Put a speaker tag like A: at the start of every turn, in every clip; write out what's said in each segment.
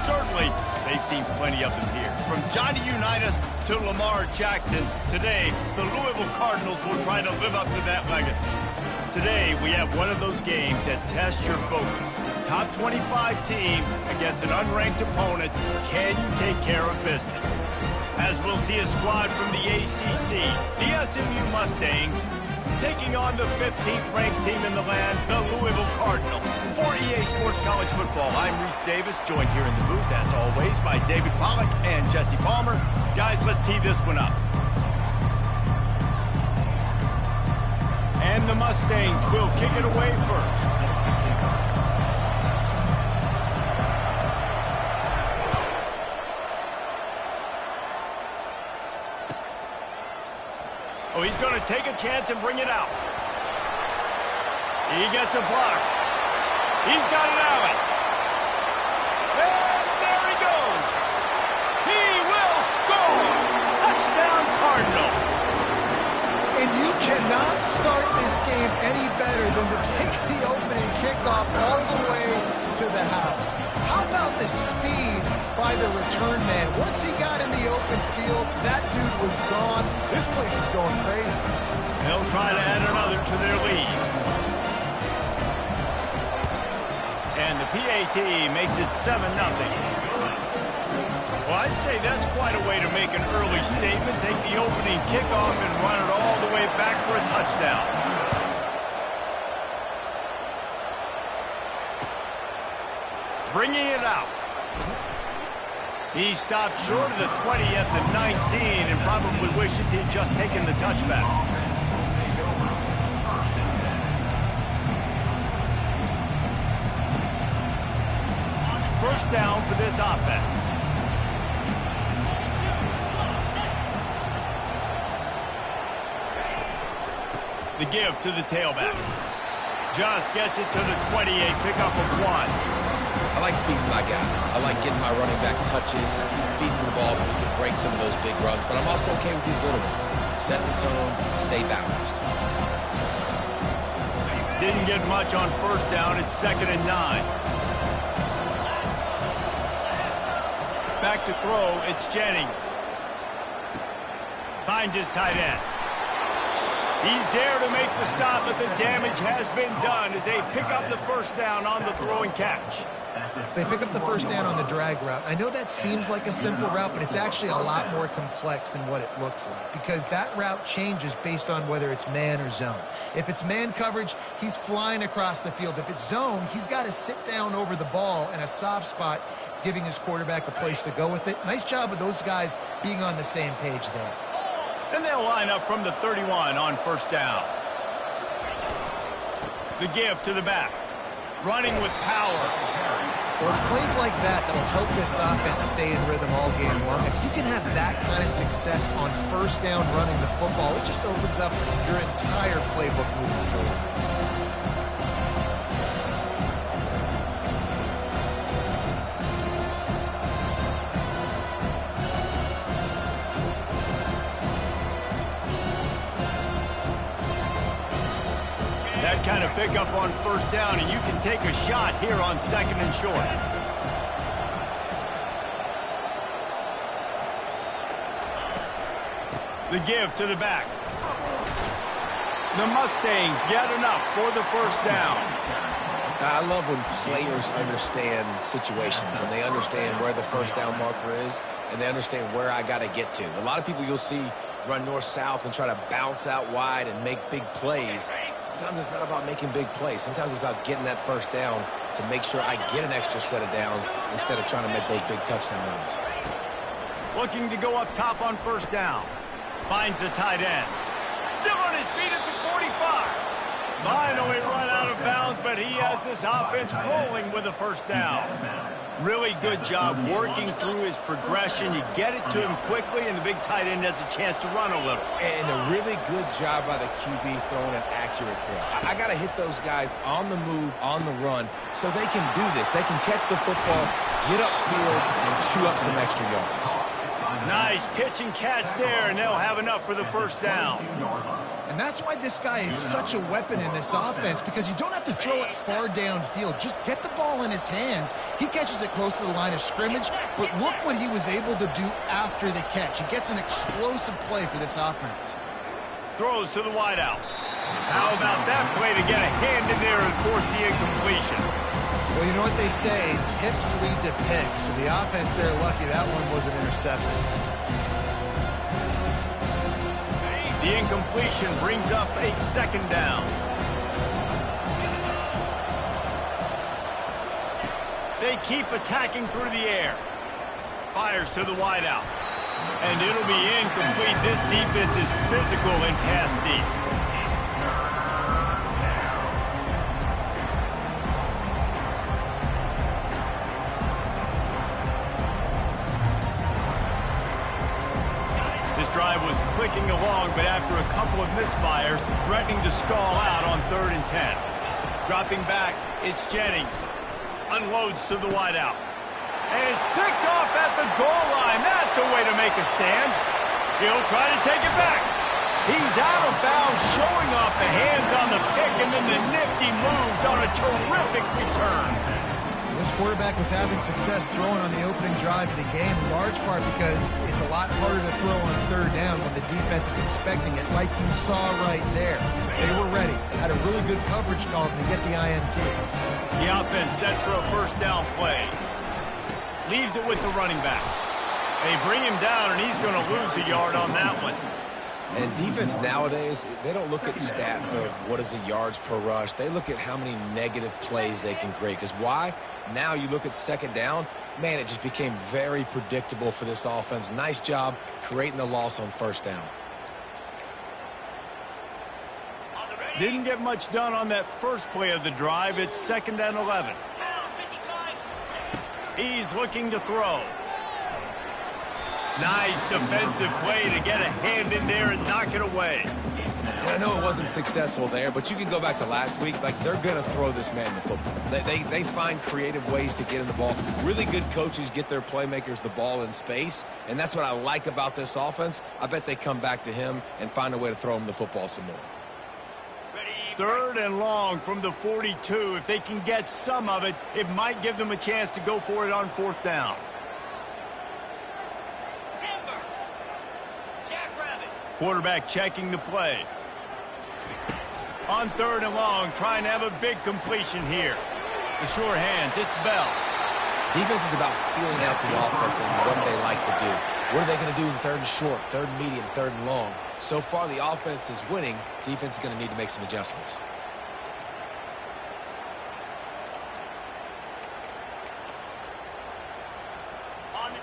A: certainly they've seen plenty of them here. From Johnny Unitas to Lamar Jackson, today the Louisville Cardinals will try to live up to that legacy. Today we have one of those games that tests your focus. Top 25 team against an unranked opponent. Can you take care of business? As we'll see a squad from the ACC, the SMU Mustangs, taking on the 15th ranked team in the land, the Louisville Cardinals. For EA Sports College Football, I'm Reese Davis, joined here in the booth, as always, by David Pollack and Jesse Palmer. Guys, let's tee this one up. And the Mustangs will kick it away first. Oh, he's going to take a chance and bring it out. He gets a block. He's got an alley. And there he goes. He will score. Touchdown, Cardinals.
B: And you cannot start this game any better than to take the opening kickoff all the way to the house. How about the speed by the return man? Once he got in the open field, that dude was gone. This place is going crazy.
A: They'll try to add another to their lead. And the PAT makes it 7-0. Well, I'd say that's quite a way to make an early statement. Take the opening kickoff and run it all the way back for a touchdown. Bringing it out. He stopped short of the 20 at the 19 and probably wishes he'd just taken the touchback. First down for this offense. The give to the tailback. Just gets it to the 28, pickup of 1.
C: I like feeding my guy. I like getting my running back touches, feeding the ball so he can break some of those big runs. But I'm also okay with these little ones. Set the tone, stay balanced.
A: Didn't get much on first down. It's 2nd and 9. Back to throw. It's Jennings. Finds his tight end. He's there to make the stop, but the damage has been done as they pick up the first down on the throw and catch.
B: They pick up the first down on the drag route. I know that seems like a simple route, but it's actually a lot more complex than what it looks like because that route changes based on whether it's man or zone. If it's man coverage, he's flying across the field. If it's zone, he's got to sit down over the ball in a soft spot, giving his quarterback a place to go with it. Nice job of those guys being on the same page there.
A: And they'll line up from the 31 on first down. The give to the back. Running with power.
B: Well, it's plays like that that'll help this offense stay in rhythm all game long. If you can have that kind of success on first down running the football, it just opens up your entire playbook moving forward.
A: That kind of pickup on first down, and you can take a shot here on 2nd and short. The give to the back. The Mustangs get enough for the first down.
C: I love when players understand situations and they understand where the first down marker is and they understand where I got to get to. A lot of people you'll see run north-south and try to bounce out wide and make big plays. Sometimes it's not about making big plays. Sometimes it's about getting that first down to make sure I get an extra set of downs instead of trying to make those big touchdown runs.
A: Looking to go up top on first down. Finds the tight end. Still on his feet at the 45. Finally run out of bounds, but he has this offense rolling with a first down. Really good job working through his progression. You get it to him quickly, and the big tight end has a chance to run a little.
C: And a really good job by the QB throwing an accurate throw. I got to hit those guys on the move, on the run, so they can do this. They can catch the football, get upfield, and chew up some extra yards.
A: Nice pitch and catch there, and they'll have enough for the first down.
B: And that's why this guy is such a weapon in this offense, because you don't have to throw it far downfield. Just get the ball in his hands. He catches it close to the line of scrimmage, but look what he was able to do after the catch. He gets an explosive play for this offense.
A: Throws to the wideout. How about that play to get a hand in there and force the incompletion?
B: Well, you know what they say, tips lead to picks. And the offense, they're lucky that one wasn't intercepted.
A: The incompletion brings up a second down. They keep attacking through the air. Fires to the wideout. And it'll be incomplete. This defense is physical and pass deep. This drive was clicking along, but after a couple of misfires, threatening to stall out on 3rd and 10. Dropping back, it's Jennings. Unloads to the wideout. And it's picked off at the goal line. That's a way to make a stand. He'll try to take it back. He's out of bounds, showing off the hands on the pick, and then the nifty moves on a terrific return.
B: This quarterback was having success throwing on the opening drive of the game, in large part because it's a lot harder to throw on 3rd down when the defense is expecting it, like you saw right there. They were ready, had a really good coverage call to get the INT.
A: The offense set for a 1st down play. Leaves it with the running back. They bring him down, and he's going to lose a yard on that one.
C: And defense nowadays, they don't look at stats of what is the yards per rush. They look at how many negative plays they can create. Because why? Now you look at 2nd down, man, it just became very predictable for this offense. Nice job creating the loss on 1st down.
A: Didn't get much done on that first play of the drive. It's 2nd and 11. He's looking to throw. Nice defensive play to get a hand in there and knock it away.
C: And I know it wasn't successful there, but you can go back to last week. Like, they're going to throw this man the football. They find creative ways to get in the ball. Really good coaches get their playmakers the ball in space, and that's what I like about this offense. I bet they come back to him and find a way to throw him the football some more.
A: 3rd and long from the 42. If they can get some of it, it might give them a chance to go for it on 4th down. Quarterback checking the play. On 3rd and long, trying to have a big completion here. The sure hands, it's Bell.
C: Defense is about feeling out the offense and what they like to do. What are they going to do in 3rd and short, 3rd and medium, 3rd and long? So far, the offense is winning. Defense is going to need to make some adjustments.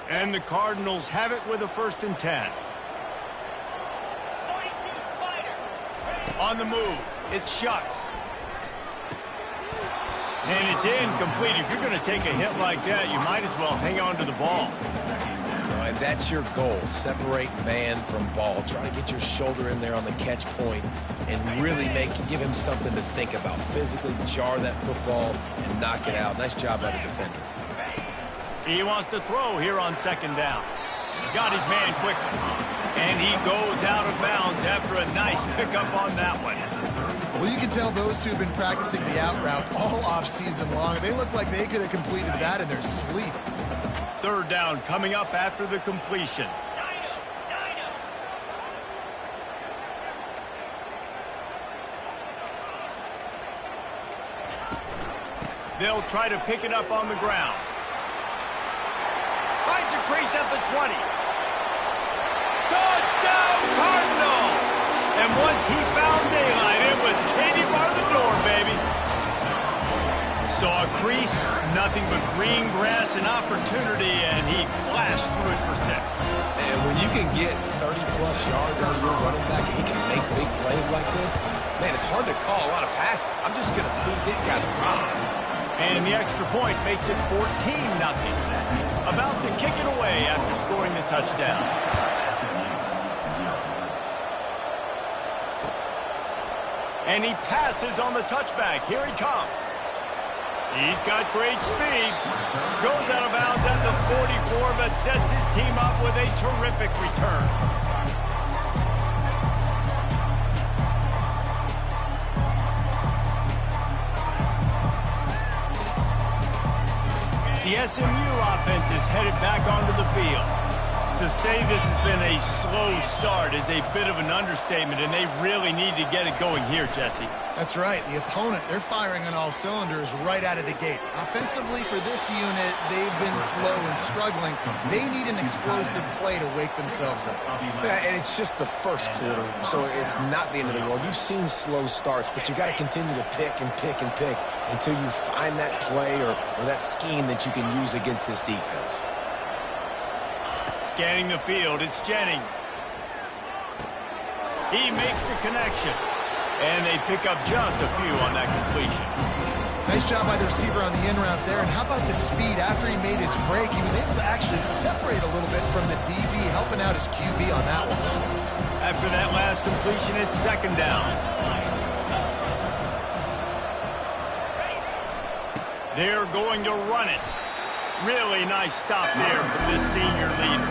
A: And the Cardinals have it with a 1st and 10. On the move, it's Shuck. And it's incomplete. If you're going to take a hit like that, you might as well hang on to the ball.
C: And that's your goal. Separate man from ball. Try to get your shoulder in there on the catch point and really give him something to think about. Physically jar that football and knock it out. Nice job by the defender.
A: He wants to throw here on 2nd down. Got his man quickly. And he goes out of bounds after a nice pickup on that one.
B: Well, you can tell those two have been practicing the out route all off-season long. They look like they could have completed that in their sleep.
A: 3rd down coming up after the completion. They'll try to pick it up on the ground. Finds a crease at the 20. Touchdown, Cardinals! And once he found daylight, it was Katie bar the door, baby. Saw a crease, nothing but green grass and opportunity, and he flashed through it for 6.
C: And when you can get 30-plus yards out of your running back and he can make big plays like this, man, it's hard to call a lot of passes. I'm just going to feed this guy the rock.
A: And the extra point makes it 14-0. About to kick it away after scoring the touchdown. And he passes on the touchback. Here he comes. He's got great speed. Goes out of bounds at the 44, but sets his team up with a terrific return. The SMU offense is headed back onto the field. To say this has been a slow start is a bit of an understatement, and they really need to get it going here, Jesse.
B: That's right. The opponent, they're firing on all cylinders right out of the gate. Offensively, for this unit, they've been slow and struggling. They need an explosive play to wake themselves up.
C: Yeah, and it's just the first quarter, so it's not the end of the world. You've seen slow starts, but you got to continue to pick and pick and pick until you find that play or that scheme that you can use against this defense.
A: Scanning the field, it's Jennings. He makes the connection. And they pick up just a few on that completion.
B: Nice job by the receiver on the in route there. And how about the speed? After he made his break, he was able to actually separate a little bit from the DB, helping out his QB on that one.
A: After that last completion, it's second down. They're going to run it. Really nice stop there from this senior leader.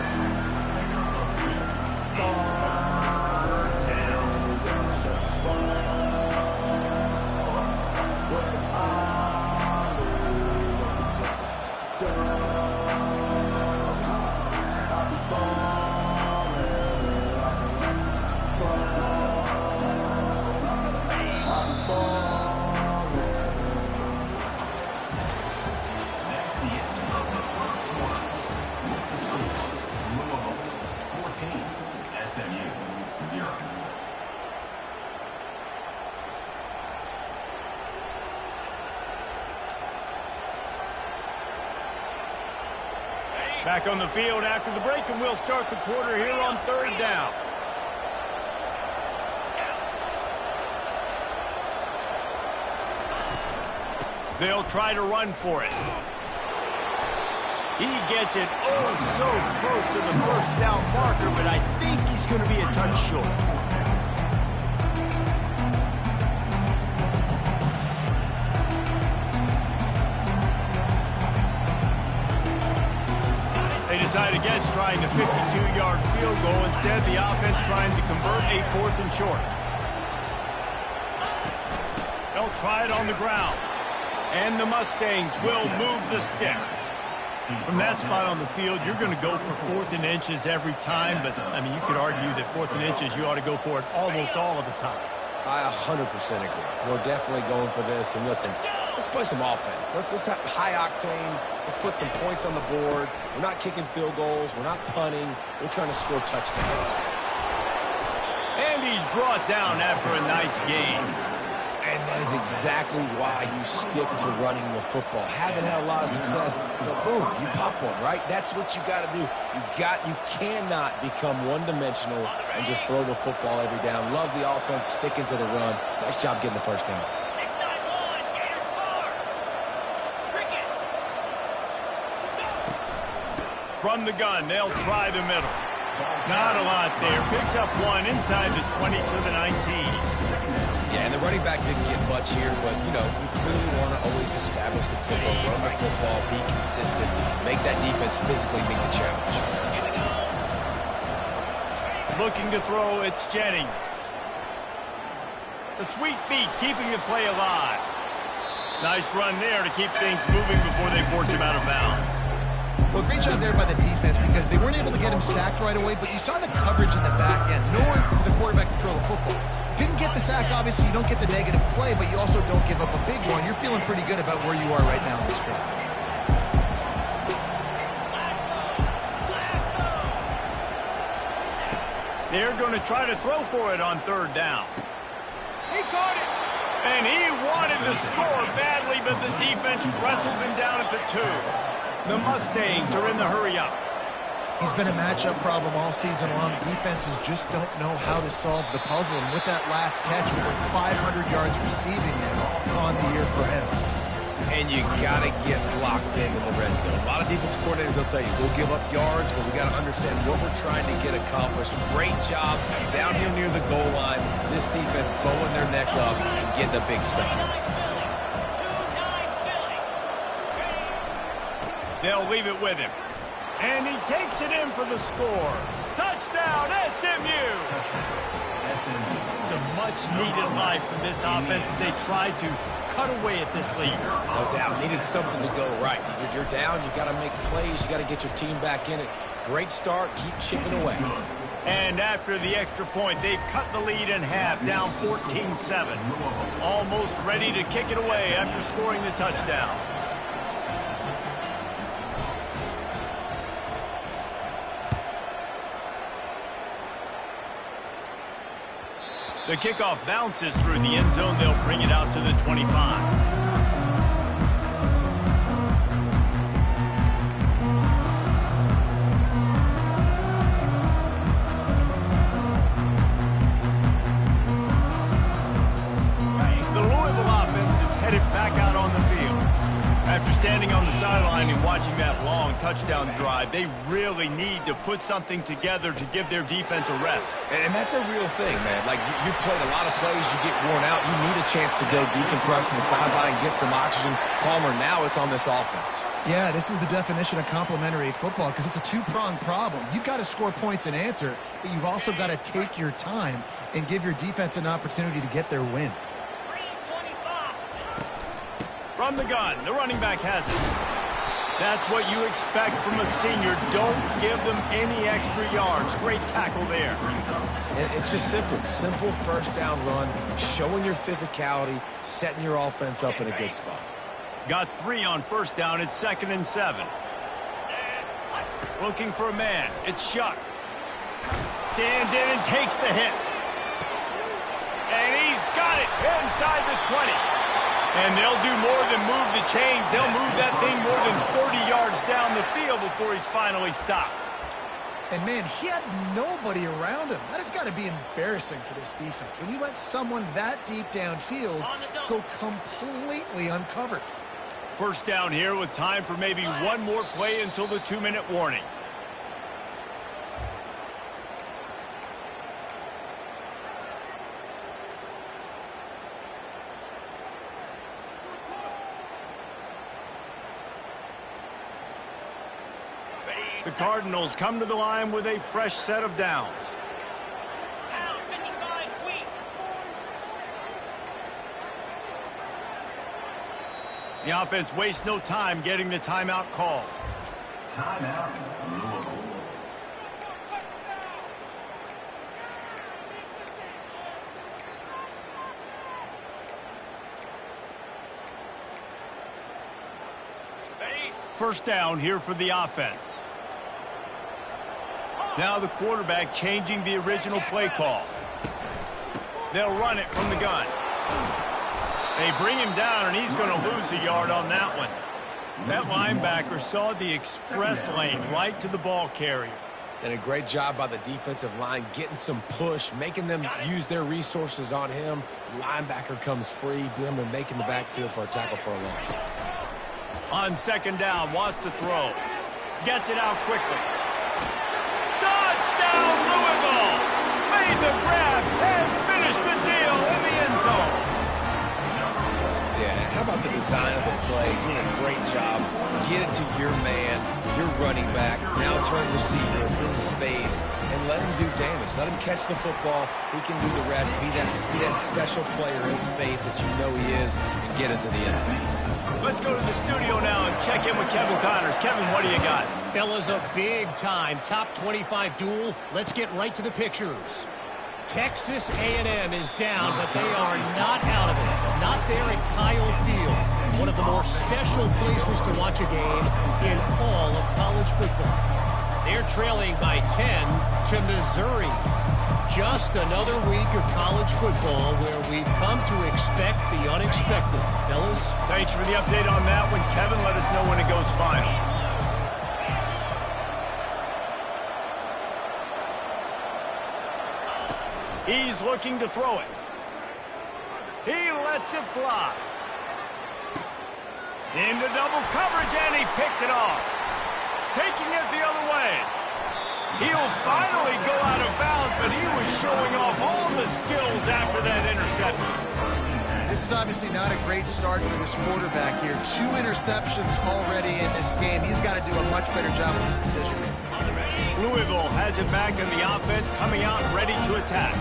A: Back on the field after the break, and we'll start the quarter here on third down. They'll try to run for it. He gets it so close to the first down marker, but I think he's going to be a touch short. They decide against trying the 52-yard field goal. Instead, the offense trying to convert a 4th and short. They'll try it on the ground. And the Mustangs will move the sticks. From that spot on the field, you're going to go for 4th and inches every time. But, I mean, you could argue that 4th and inches, you ought to go for it almost all of the time.
C: I 100% agree. We're definitely going for this. And listen, let's play some offense. Let's have high octane. Let's put some points on the board. We're not kicking field goals. We're not punting. We're trying to score touchdowns.
A: And he's brought down after a nice game.
C: And that is exactly why you stick to running the football. Haven't had a lot of success, but boom, you pop one, right? That's what you got to do. You cannot become one-dimensional and just throw the football every down. Love the offense sticking to the run. Nice job getting the first down.
A: From the gun, they'll try the middle. Not a lot there. Picks up one inside the 20 to the 19.
C: Yeah, and the running back didn't get much here, but, you know, you clearly want to always establish the tempo, run the football, be consistent, make that defense physically meet the challenge.
A: Looking to throw, it's Jennings. The sweet feet keeping the play alive. Nice run there to keep things moving before they force him out of bounds.
B: Well, great job there by the defense because they weren't able to get him sacked right away, but you saw the coverage in the back end. Nowhere for the quarterback to throw the football. Didn't get the sack, obviously. You don't get the negative play, but you also don't give up a big one. You're feeling pretty good about where you are right now in this drive.
A: They're going to try to throw for it on third down. He caught it. And he wanted to score badly, but the defense wrestles him down at the 2. The Mustangs are in the hurry-up.
B: He's been a matchup problem all season long. Defenses just don't know how to solve the puzzle. And with that last catch, over 500 yards receiving now on the year for him.
C: And you got to get locked in the red zone. A lot of defense coordinators will tell you, we'll give up yards, but we got to understand what we're trying to get accomplished. Great job down here near the goal line. This defense bowing their neck up and getting a big stop.
A: They'll leave it with him. And he takes it in for the score. Touchdown, SMU! Some much-needed life from this offense as they try to cut away at this lead.
C: No doubt. Needed something to go right. You're down. You got to make plays. You got to get your team back in it. Great start. Keep chipping away.
A: And after the extra point, they've cut the lead in half, down 14-7. Almost ready to kick it away after scoring the touchdown. The kickoff bounces through the end zone. They'll bring it out to the 25. After standing on the sideline and watching that long touchdown drive, they really need to put something together to give their defense a rest.
C: And that's a real thing, man. Like, you played a lot of plays, you get worn out. You need a chance to go decompress on the sideline, get some oxygen. Palmer, now it's on this offense.
B: Yeah, this is the definition of complementary football because it's a two-pronged problem. You've got to score points and answer, but you've also got to take your time and give your defense an opportunity to get their win.
A: From the gun, the running back has it. That's what you expect from a senior. Don't give them any extra yards. Great tackle there.
C: And it's just simple. Simple first down run, showing your physicality, setting your offense up in a good spot.
A: Got 3 on first down. It's 2nd and 7. Looking for a man. It's Shuck. Stands in and takes the hit. And he's got it inside the 20. And they'll do more than move the chains. They'll move that thing more than 30 yards down the field before he's finally stopped.
B: And, man, he had nobody around him. That has got to be embarrassing for this defense. When you let someone that deep downfield go completely uncovered.
A: First down here with time for maybe one more play until the 2-minute warning. The Cardinals come to the line with a fresh set of downs. The offense wastes no time getting the timeout call.
D: Timeout, Louisville.
A: First down here for the offense. Now the quarterback changing the original play call. They'll run it from the gun. They bring him down, and he's going to lose a yard on that one. That linebacker saw the express lane right to the ball carrier.
C: And a great job by the defensive line, getting some push, making them use their resources on him. Linebacker comes free, and making the backfield for a tackle for a loss.
A: On second down, wants to throw. Gets it out quickly. Touchdown, Louisville! Made the grab and finished the deal in the end zone.
C: Yeah, how about the design of the play? Doing a great job. Get it to your man, your running back, now turn receiver in space, and let him do damage. Let him catch the football. He can do the rest. Be that special player in space that you know he is, and get into the end zone.
A: Let's go to the studio now and check in with Kevin Connors. Kevin, what do you got?
E: Fellas, a big-time top 25 duel. Let's get right to the pictures. Texas A&M is down, but they are not out of it. Not there at Kyle Field, one of the more special places to watch a game in all of college football. They're trailing by 10 to Missouri. Just another week of college football where we've come to expect the unexpected. Fellas?
A: Thanks for the update on that one, Kevin. Let us know when it goes final. He's looking to throw it. He lets it fly. Into double coverage, and he picked it off. Taking it the other way. He'll finally go out of bounds, but he was showing off all the skills after that interception.
B: This is obviously not a great start for this quarterback here. 2 interceptions already in this game. He's got to do a much better job with his decision making.
A: Louisville has it back in the offense, coming out ready to attack.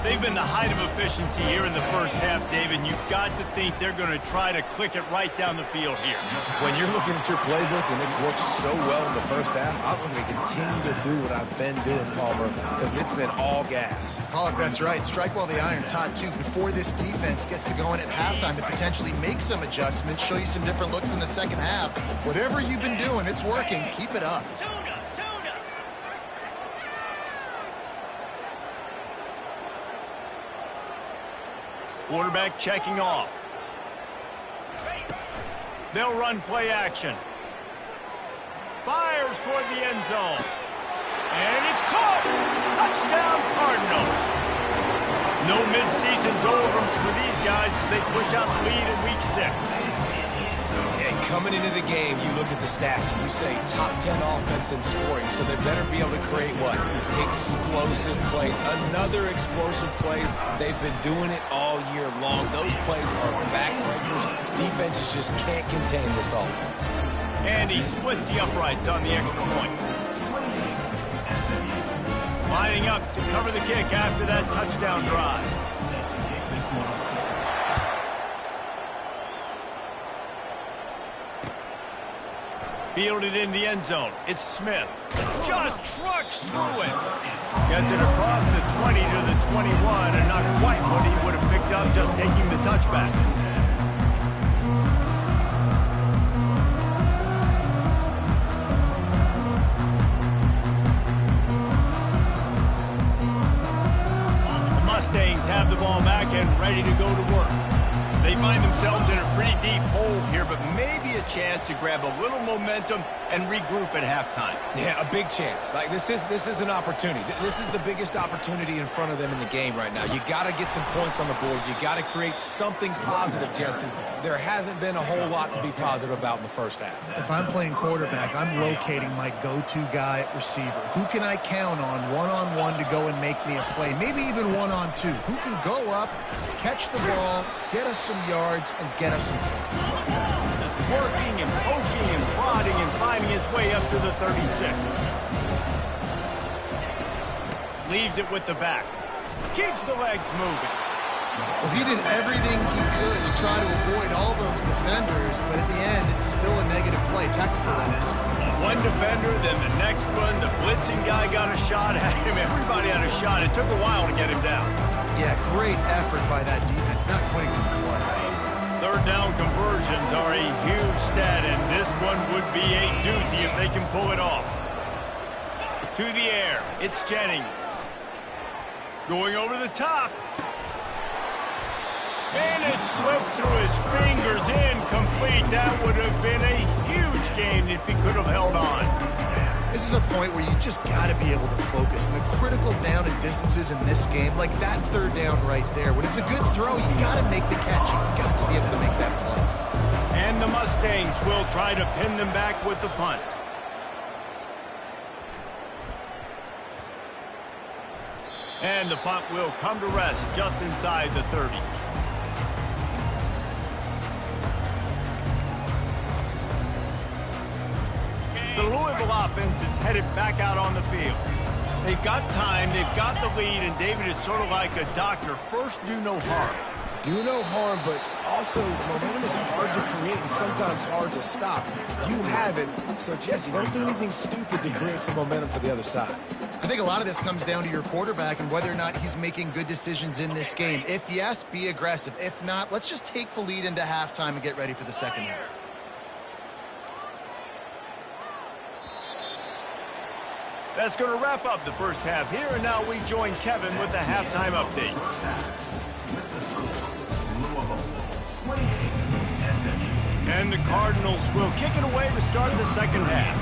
A: They've been the height of efficiency here in the first half, David. You've got to think they're going to try to click it right down the field here.
C: When you're looking at your playbook and it's worked so well in the first half, I'm going to continue to do what I've been doing, Palmer, because it's been all gas.
B: Pollock, that's right. Strike while the iron's hot, too. Before this defense gets to going at halftime, to potentially make some adjustments, show you some different looks in the second half. Whatever you've been doing, it's working. Keep it up.
A: Quarterback checking off. They'll run play action. Fires toward the end zone. And it's caught! Touchdown, Cardinals. No midseason doldrums for these guys as they push out the lead in Week 6.
C: And coming into the game, you look at the stats and you say top 10 offense in scoring, so they better be able to create what? Explosive plays. Another explosive plays. They've been doing it all year long. Those plays are backbreakers. Defenses just can't contain this offense.
A: And he splits the uprights on the extra point. Lining up to cover the kick after that touchdown drive. Fielded in the end zone. It's Smith. Just trucks through it. Gets it across the 20 to the 21, and not quite what he would have picked up just taking the touchback. The Mustangs have the ball back and ready to go to work. They find themselves in a pretty deep hole here, but maybe a chance to grab a little momentum and regroup at halftime.
C: Yeah, a big chance. Like this is an opportunity. This is the biggest opportunity in front of them in the game right now. You got to get some points on the board. You got to create something positive, Jesse. There hasn't been a whole lot to be positive about in the first half.
B: If I'm playing quarterback, I'm locating my go-to guy at receiver. Who can I count on one-on-one to go and make me a play? Maybe even one-on-two. Who can go up, catch the ball, get us some yards, and get us some points?
A: Just working and poking and prodding and finding his way up to the 36. Leaves it with the back. Keeps the legs moving.
B: Well, he did everything he could to try to avoid all those defenders, but at the end, it's still a negative play. Tackle for loss.
A: One defender, then the next one. The blitzing guy got a shot at him. Everybody had a shot. It took a while to get him down.
B: Yeah, great effort by that defense. Not quite a good play.
A: Third down conversions are a huge stat, and this one would be a doozy if they can pull it off. To the air. It's Jennings. Going over the top. And it slips through his fingers, incomplete. That would have been a huge gain if he could have held on.
B: This is a point where you just got to be able to focus. And the critical down and distances in this game, like that third down right there, when it's a good throw, you got to make the catch. You got to be able to make that play.
A: And the Mustangs will try to pin them back with the punt. And the punt will come to rest just inside the 30. The Louisville offense is headed back out on the field. They've got time, they've got the lead, and David, it's sort of like a doctor. First, do no harm.
C: Do no harm, but also momentum is hard to create and sometimes hard to stop. You have it, so Jesse, don't do anything stupid to create some momentum for the other side.
B: I think a lot of this comes down to your quarterback and whether or not he's making good decisions in this game. If yes, be aggressive. If not, let's just take the lead into halftime and get ready for the second half.
A: That's going to wrap up the first half here, and now we join Kevin with the halftime update. And the Cardinals will kick it away to start the second half.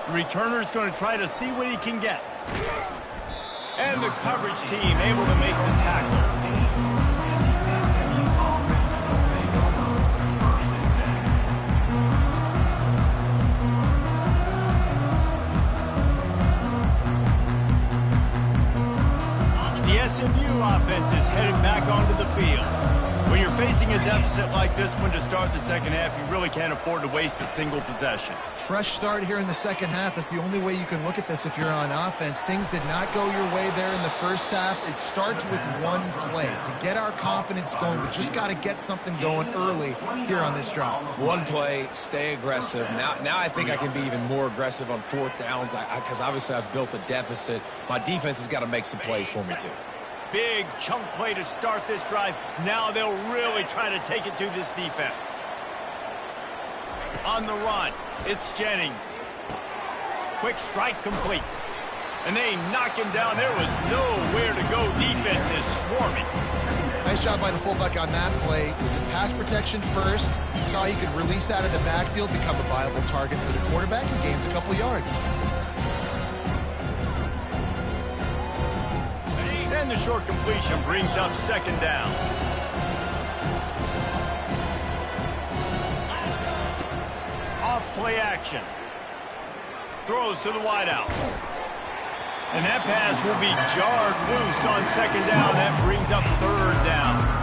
A: The returner's going to try to see what he can get. And the coverage team able to make the tackle. The SMU offense is headed back onto the field. When you're facing a a deficit like this one to start the second half, you really can't afford to waste a single possession.
B: Fresh start here in the second half. That's the only way you can look at this if you're on offense. Things did not go your way there in the first half. It starts with one play. To get our confidence going, we just got to get something going early here on this drive.
C: One play, stay aggressive. Now I think I can be even more aggressive on fourth downs because obviously I've built a deficit. My defense has got to make some plays for me too.
A: Big chunk play to start this drive. Now they'll really try to take it to this defense. On the run, it's Jennings. Quick strike complete. And they knock him down. There was nowhere to go. Defense is swarming.
B: Nice job by the fullback on that play. He was in pass protection first. He saw he could release out of the backfield, become a viable target for the quarterback, and gains a couple yards.
A: And the short completion brings up second down. Off play action. Throws to the wideout. And that pass will be jarred loose on second down. That brings up third down.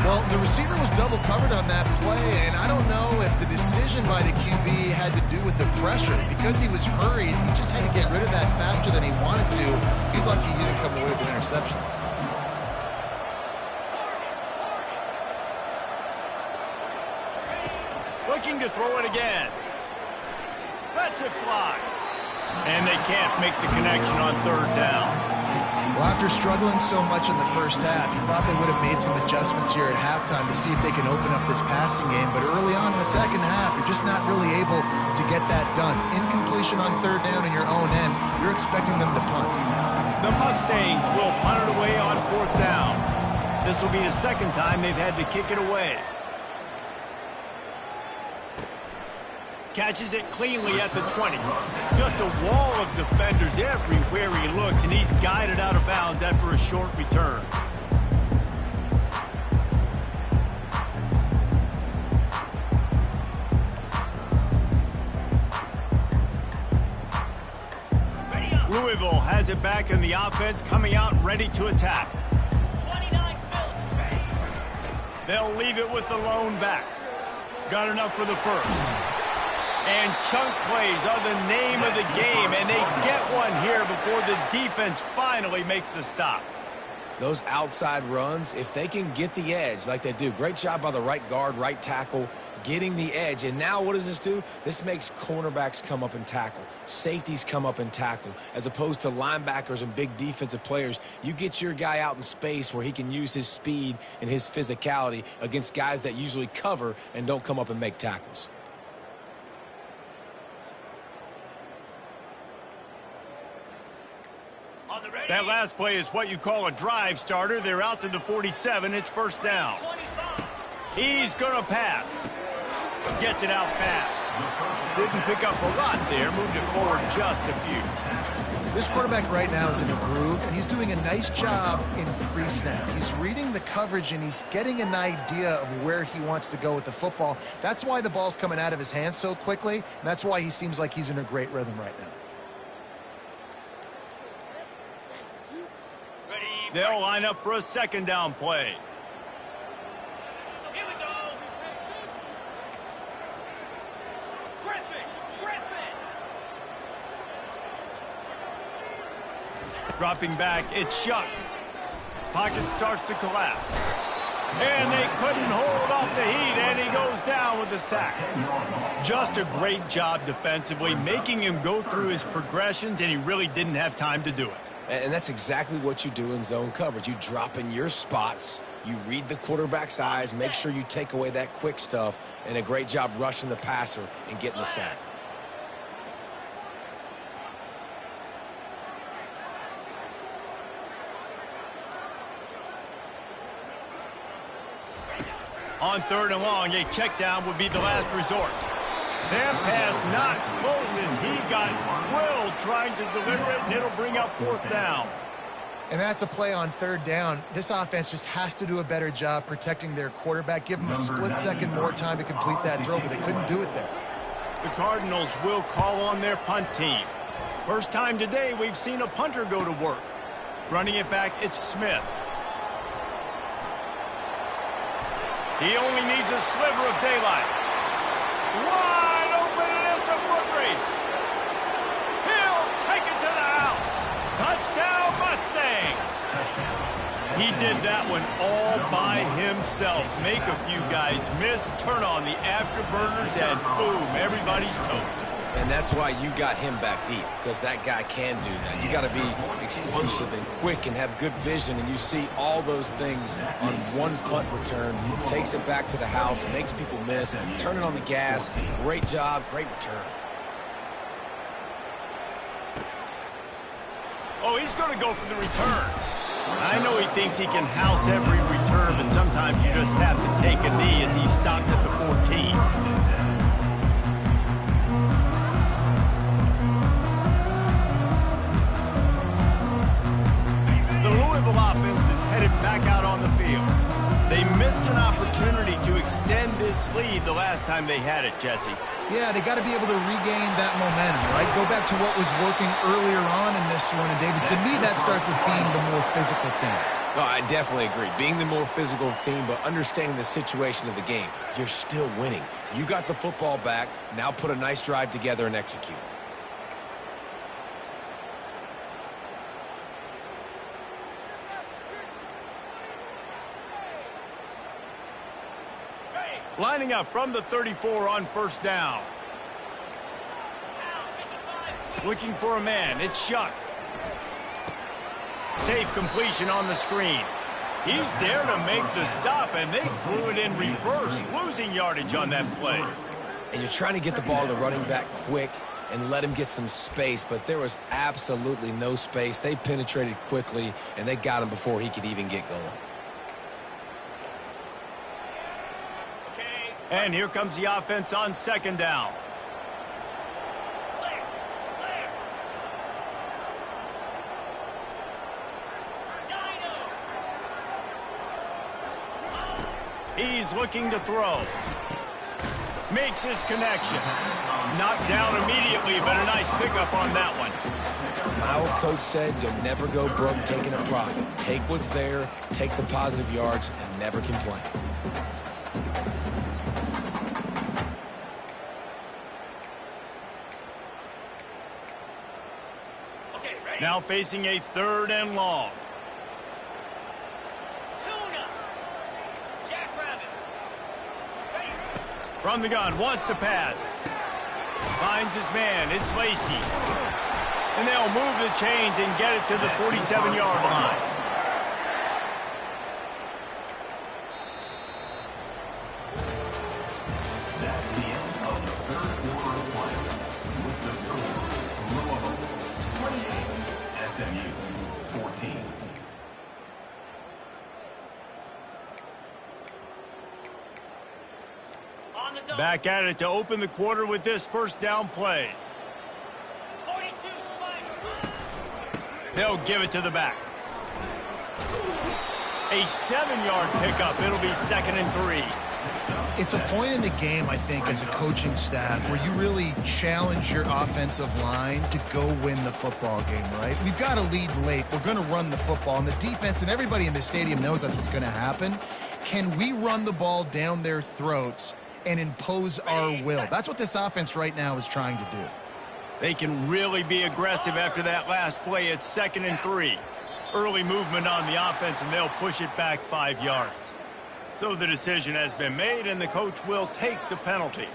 B: Well, the receiver was double covered on that play, and I don't know if the decision by the QB had to do with the pressure. Because he was hurried, he just had to get rid of that faster than he wanted to. He's lucky he didn't come away with an interception.
A: Looking to throw it again. Lets it fly. And they can't make the connection on third down.
B: Well, after struggling so much in the first half, you thought they would have made some adjustments here at halftime to see if they can open up this passing game. But early on in the second half, you're just not really able to get that done. Incompletion on third down in your own end, you're expecting them to punt.
A: The Mustangs will punt it away on fourth down. This will be the second time they've had to kick it away. Catches it cleanly at the 20. Just a wall of defenders everywhere he looks, and he's guided out of bounds after a short return. Louisville has it back in the offense, coming out ready to attack. They'll leave it with the lone back. Got enough for the first. And chunk plays are the name of the game, and they get one here before the defense finally makes the stop.
C: Those outside runs, if they can get the edge like they do, great job by the right guard, right tackle, getting the edge. And now what does this do? This makes cornerbacks come up and tackle. Safeties come up and tackle. As opposed to linebackers and big defensive players, you get your guy out in space where he can use his speed and his physicality against guys that usually cover and don't come up and make tackles.
A: That last play is what you call a drive starter. They're out to the 47. It's first down. He's going to pass. Gets it out fast. Didn't pick up a lot there. Moved it forward just a few.
B: This quarterback right now is in a groove, and he's doing a nice job in pre-snap. He's reading the coverage, and he's getting an idea of where he wants to go with the football. That's why the ball's coming out of his hands so quickly, and that's why he seems like he's in a great rhythm right now.
A: They'll line up for a second down play.
F: Here we go. Griffin.
A: Dropping back, it's Shuck. Pocket starts to collapse. And they couldn't hold off the heat, and he goes down with the sack. Just a great job defensively, making him go through his progressions, and he really didn't have time to do it.
C: And that's exactly what you do in zone coverage. You drop in your spots, you read the quarterback's eyes, make sure you take away that quick stuff, and a great job rushing the passer and getting the sack.
A: On third and long, a check down would be the last resort. That pass not close as he got drilled trying to deliver it, and it'll bring up fourth down.
B: And that's a play on third down. This offense just has to do a better job protecting their quarterback. Give them a split second more time to complete that throw, but they couldn't do it there.
A: The Cardinals will call on their punt team. First time today we've seen a punter go to work. Running it back, it's Smith. He only needs a sliver of daylight. Wide open, and it's a foot race. He'll take it to the house. Touchdown, Mustangs. He did that one all by himself. Make a few guys miss, turn on the afterburners, and boom, everybody's toast.
C: And that's why you got him back deep, because that guy can do that. You got to be explosive and quick and have good vision, and you see all those things on one punt return. Takes it back to the house, makes people miss, turning on the gas. Great job, great return.
A: Oh, he's going to go for the return. I know he thinks he can house every return, but sometimes you just have to take a knee as he stopped at the 14. Louisville offense is headed back out on the field. They missed an opportunity to extend this lead the last time they had it, Jesse.
B: Yeah, they got to be able to regain that momentum, right? Go back to what was working earlier on in this one. And, David, to me, that starts with being the more physical team.
C: No, I definitely agree. Being the more physical team, but understanding the situation of the game. You're still winning. You got the football back. Now put a nice drive together and execute.
A: Lining up from the 34 on first down. Looking for a man. It's Shuck. Safe completion on the screen. He's there to make the stop, and they threw it in reverse, losing yardage on that play.
C: And you're trying to get the ball to the running back quick and let him get some space, but there was absolutely no space. They penetrated quickly, and they got him before he could even get going.
A: And here comes the offense on second down. He's looking to throw. Makes his connection. Knocked down immediately, but a nice pickup on that one.
C: My old coach said you'll never go broke taking a profit. Take what's there, take the positive yards, and never complain.
A: Now facing a 3rd and long. From the gun, wants to pass. Finds his man, it's Lacey. And they'll move the chains and get it to the 47-yard line.
D: That's the end of the third quarter of play. With the score, Louisville 28, SMU 14.
A: Back at it to open the quarter with this first down play.
F: 42,
A: They'll give it to the back. A 7-yard pickup. It'll be 2nd and 3.
B: It's a point in the game, I think, as a coaching staff where you really challenge your offensive line to go win the football game, right? We've got to lead late. We're going to run the football. And the defense and everybody in the stadium knows that's what's going to happen. Can we run the ball down their throats and impose our will? That's what this offense right now is trying to do.
A: They can really be aggressive after that last play. It's 2nd and 3. Early movement on the offense, and they'll push it back 5 yards. So the decision has been made, and the coach will take the penalty.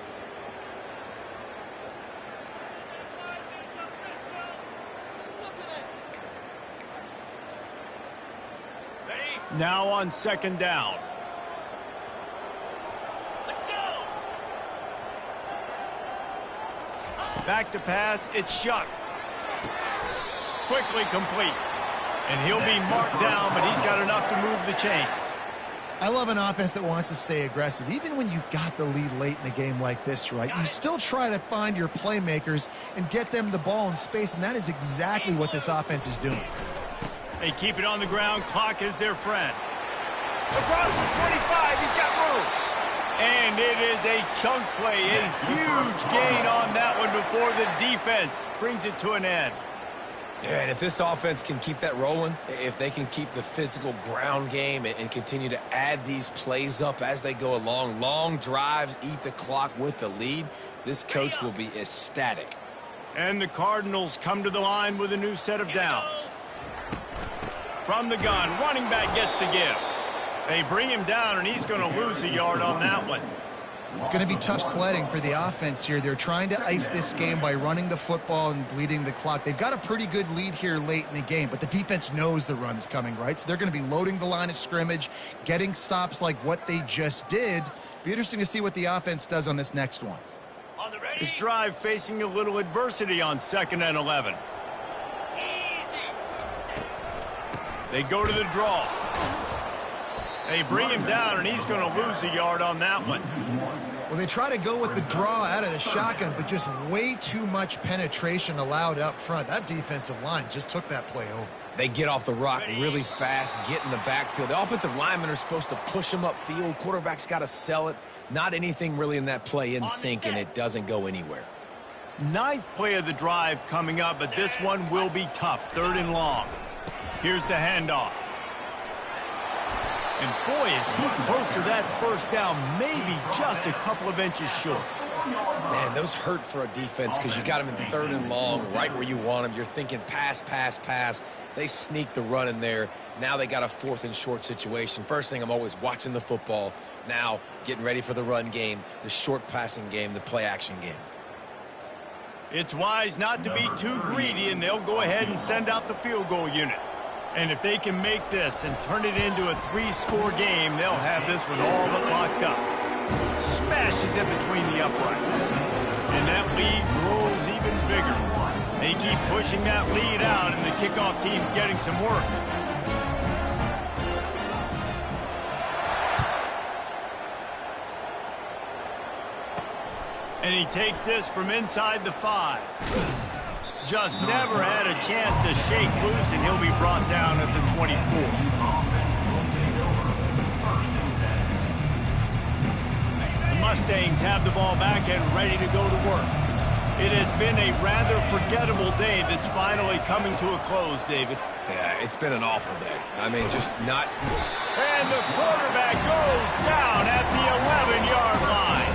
A: Now on 2nd down. Back to pass, it's Shuck. Quickly complete. And he'll be marked down, but he's got enough to move the chains.
B: I love an offense that wants to stay aggressive. Even when you've got the lead late in a game like this, right, you still try to find your playmakers and get them the ball in space, and that is exactly what this offense is doing.
A: They keep it on the ground. Clock is their friend. Across the 25, he's got room. And it is a chunk play, a huge gain on that one before the defense brings it to an end.
C: Yeah, and if this offense can keep that rolling, if they can keep the physical ground game and continue to add these plays up as they go along, long drives, eat the clock with the lead, this coach will be ecstatic.
A: And the Cardinals come to the line with a new set of downs. From the gun, running back gets to give. They bring him down, and he's going to lose a yard on that one.
B: It's going to be tough sledding for the offense here. They're trying to ice this game by running the football and bleeding the clock. They've got a pretty good lead here late in the game, but the defense knows the run's coming, right? So they're going to be loading the line of scrimmage, getting stops like what they just did. Be interesting to see what the offense does on this next one.
A: This drive facing a little adversity on 2nd and 11. They go to the draw. They bring him down, and he's going to lose a yard on that one.
B: Well, they try to go with the draw out of the shotgun, but just way too much penetration allowed up front. That defensive line just took that play over.
C: They get off the rock really fast, get in the backfield. The offensive linemen are supposed to push them upfield. Quarterback's got to sell it. Not anything really in that play in sync, and it doesn't go anywhere.
A: 9th play of the drive coming up, but this one will be tough. 3rd and long. Here's the handoff. And boy, is he close to that first down, maybe just a couple of inches short.
C: Man, those hurt for a defense because you got them in 3rd and long, right where you want them. You're thinking pass, pass, pass. They sneak the run in there. Now they got a 4th and short situation. First thing, I'm always watching the football. Now getting ready for the run game, the short passing game, the play action game.
A: It's wise not to be too greedy, and they'll go ahead and send out the field goal unit. And if they can make this and turn it into a 3-score game, they'll have this one all but locked up. Smashes it between the uprights. And that lead grows even bigger. They keep pushing that lead out, and the kickoff team's getting some work. And he takes this from inside the 5. Just never had a chance to shake loose, and he'll be brought down at the 24. The Mustangs have the ball back and ready to go to work. It has been a rather forgettable day that's finally coming to a close, David.
C: Yeah, it's been an awful day. I mean, just not...
A: And the quarterback goes down at the 11-yard line.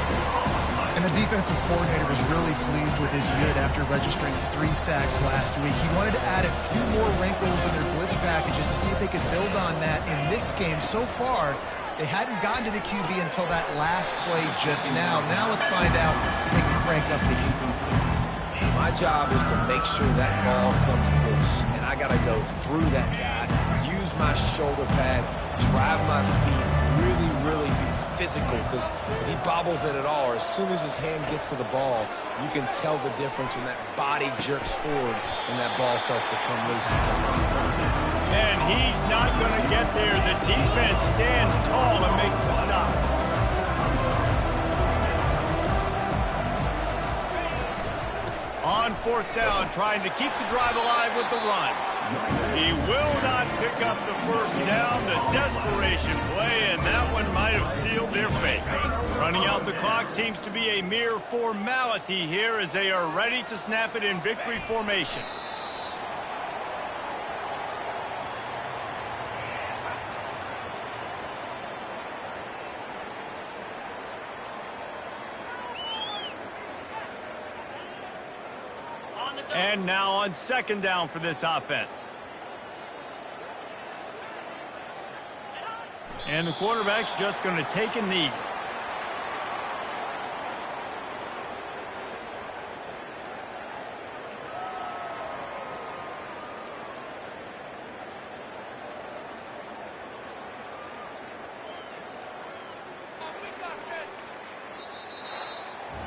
B: And the defensive coordinator was really pleased with his unit after registering 3 sacks last week. He wanted to add a few more wrinkles in their blitz packages to see if they could build on that in this game. So far, they hadn't gotten to the QB until that last play just now. Now let's find out if they can crank up the heat.
C: My job is to make sure that ball comes loose, and I got to go through that guy, use my shoulder pad, drive my feet, really be physical, because if he bobbles it at all, or as soon as his hand gets to the ball, you can tell the difference when that body jerks forward and that ball starts to come loose.
A: And he's not going to get there. The defense stands tall and makes the stop. On 4th down, trying to keep the drive alive with the run. He will not pick up the first down. The desperation play, and that one might have sealed their fate. Running out the clock seems to be a mere formality here as they are ready to snap it in victory formation. And now on 2nd down for this offense. And the quarterback's just going to take a knee.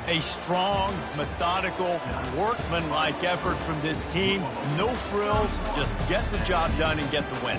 A: A strong, methodical, workman-like effort from this team. No frills, just get the job done and get the win.